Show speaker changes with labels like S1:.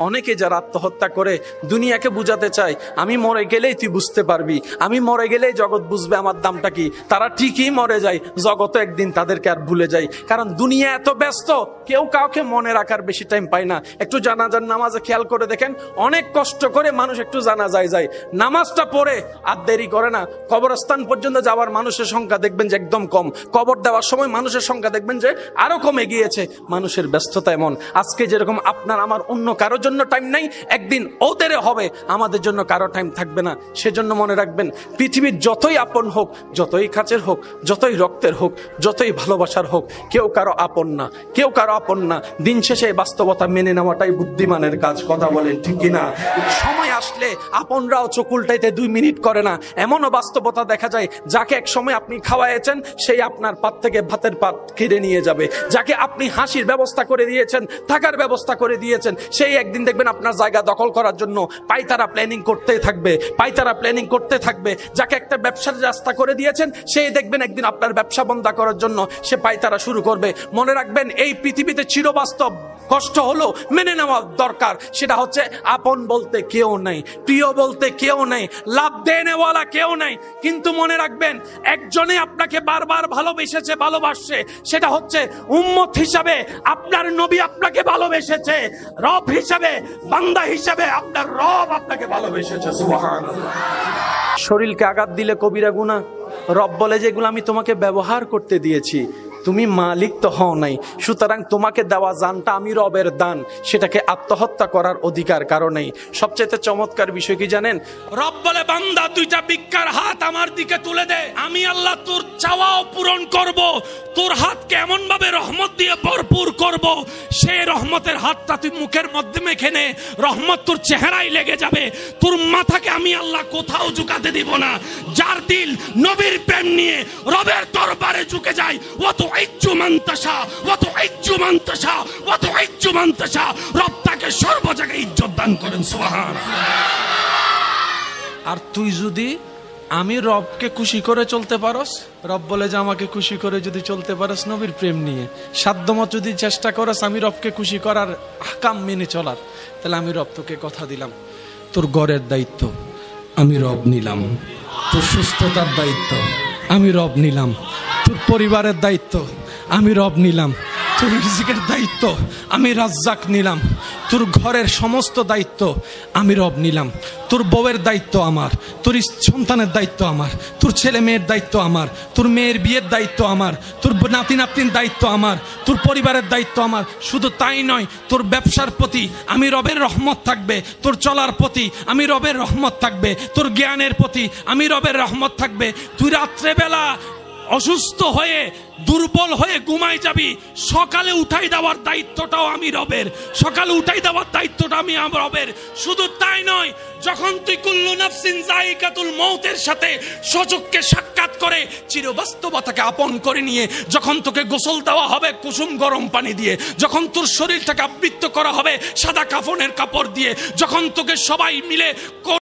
S1: অনেকে যারা আত্মহত্যা করে দুনিয়াকে বুঝাতে চায় আমি মরে গেলেই তুই বুঝতে পারবি, আমি মরে গেলেই জগৎ বুঝবে আমার দামটা কি। তারা ঠিকই মরে যায়, জগৎ একদিন তাদেরকে আর ভুলে যায়। কারণ দুনিয়া এত ব্যস্ত, কেউ কাউকে মনে রাখার বেশি টাইম পায় না। একটু জানাজার নামাজে খেয়াল করে দেখেন, অনেক কষ্ট করে মানুষ একটু জানাজায় যায়, নামাজটা পড়ে আর দেরি করে না। কবরস্থান পর্যন্ত যাওয়ার মানুষের সংখ্যা দেখবেন যে একদম কম, কবর দেওয়ার সময় মানুষের সংখ্যা দেখবেন যে আরো কমে গিয়েছে। মানুষের ব্যস্ততা এমন, আজকে যেরকম আপনার আমার অন্য কারোর জন্য টাইম নাই, একদিন ওদের হবে, আমাদের জন্য কারো টাইম থাকবে না। সেজন্য মনে রাখবেন, পৃথিবীর যতই আপন হোক, যতই কাছের হোক, যতই রক্তের হোক, যতই ভালোবাসার হোক, কেউ কারো আপন না, কেউ কারো আপন না। দিন শেষে বাস্তবতা মেনে নেওয়াটাই বুদ্ধিমানের কাজ। কথা বলেন ঠিক কিনা? সময় আসলে আপনরাও চোখ উল্টাইতে 2 মিনিট করে না। এমনও বাস্তবতা দেখা যায়, যাকে এক সময় আপনি খাওয়াইছেন সেই আপনার পাত থেকে ভাতের পাত কেড়ে নিয়ে যাবে। যাকে আপনি হাসির ব্যবস্থা করে দিয়েছেন, থাকার ব্যবস্থা করে দিয়েছেন, সেই একদিন দেখবেন আপনার জায়গা দখল করার জন্য পাইতারা প্ল্যানিং করতে থাকবে, পাইতারা প্ল্যানিং করতে থাকবে। যাকে একটা ব্যবসার রাস্তা করে দিয়েছেন, সেই দেখবেন একদিন আপনার ব্যবসা বন্ধ করার জন্য সে পাইতারা শুরু করবে। মনে রাখবেন, এই পৃথিবীতে চিরবাস্তব কষ্ট হলো মেনে নেওয়া দরকার। সেটা হচ্ছে আপন বলতে কেউ নাই, প্রিয় বলতে কেউ নাই, লাভ দেনেওয়ালা কেউ নাই। কিন্তু মনে রাখবেন, একজনে আপনাকে বারবার ভালোবেসেছে, ভালোবাসছে, সেটা হচ্ছে উম্মত হিসাবে আপনার নবী আপনাকে ভালোবেসেছে, রব হিসাবে, বান্দা হিসাবে আপনার রব আপনাকে ভালোবেসেছে। সুবহানাল্লাহ। শরীরকে আঘাত দিলে কবিরা গুনাহ। রব বলে যে এগুলো আমি তোমাকে ব্যবহার করতে দিয়েছি, তুমি মালিক তো হও নাই, সুতরাং তোমাকে দেওয়া জানটা আমি রবের দান, সেটাকে আত্মহত্যা করার অধিকার কারো নেই। সবচেয়ে চমৎকার বিষয় কি জানেন? রব বলে, বান্দা 2টা ভিক্ষার হাত আমার দিকে তুলে দে, আমি আল্লাহ তোর চাওয়াও পূরণ করব, তোর হাতকে এমন ভাবে রহমত দিয়ে ভরপুর করব, সেই রহমতের হাতটা তুই মুখের মধ্যে মেখে নে, রহমত তোর চেহারায় লেগে যাবে, তোর মাথাকে আমি আল্লাহ কোথাও ঝুঁকাতে দিব না। যার দিল নবীর প্রেম নিয়ে রবের দরবারে ঝুঁকে যায়, ও তো রব তাকে সর্ব জায়গায় ইজ্জত দান করেন। সুবহানাল্লাহ। আর তুই যদি আমি রবকে খুশি করে চলতে পারস, রব বলে যে আমাকে খুশি করে যদি চলতে পারস নবীর প্রেম নিয়ে, সাধ্যমত যদি চেষ্টা করস আমি রবকে খুশি করার আহকাম মেনে চলার, তাহলে আমি রব তোকে কথা দিলাম, তোর ঘরের দায়িত্ব আমি রব নিলাম, তোর সুস্থতার দায়িত্ব আমি রব নিলাম, তোর পরিবারের দায়িত্ব আমি রব নিলাম, তোর রিজিকের দায়িত্ব আমি রাজ্জাক নিলাম, তোর ঘরের সমস্ত দায়িত্ব আমি রব নিলাম, তোর বউয়ের দায়িত্ব আমার, তোর সন্তানের দায়িত্ব আমার, তোর ছেলে মেয়ের দায়িত্ব আমার, তোর মেয়ের বিয়ের দায়িত্ব আমার, তোর নাতি নাতনির দায়িত্ব আমার, তোর পরিবারের দায়িত্ব আমার। শুধু তাই নয়, তোর ব্যবসার প্রতি আমি রবের রহমত থাকবে, তোর চলার প্রতি আমি রবের রহমত থাকবে, তোর জ্ঞানের প্রতি আমি রবের রহমত থাকবে। তুই রাত্রেবেলা অসুস্থ হয়ে দুর্বল হয়ে ঘুমাই যাবি, সকালে উঠাই দেওয়ার দায়িত্বটাও আমি রবের, সকালে উঠাই দেওয়ার দায়িত্বটা আমি রবের। শুধু তাই নয়, যখন তুই কুল্লু নাফসিন যায়িকাতুল মউতের সাথে সচক্ষে সাক্ষাৎ করে চিরবাস্তবতাকে আপন করে নিয়ে যখন তোকে গোসল দেওয়া হবে কুসুম গরম পানি দিয়ে, যখন তোর শরীরটাকে আবৃত করা হবে সাদা কাফনের কাপড় দিয়ে, যখন তোকে সবাই মিলে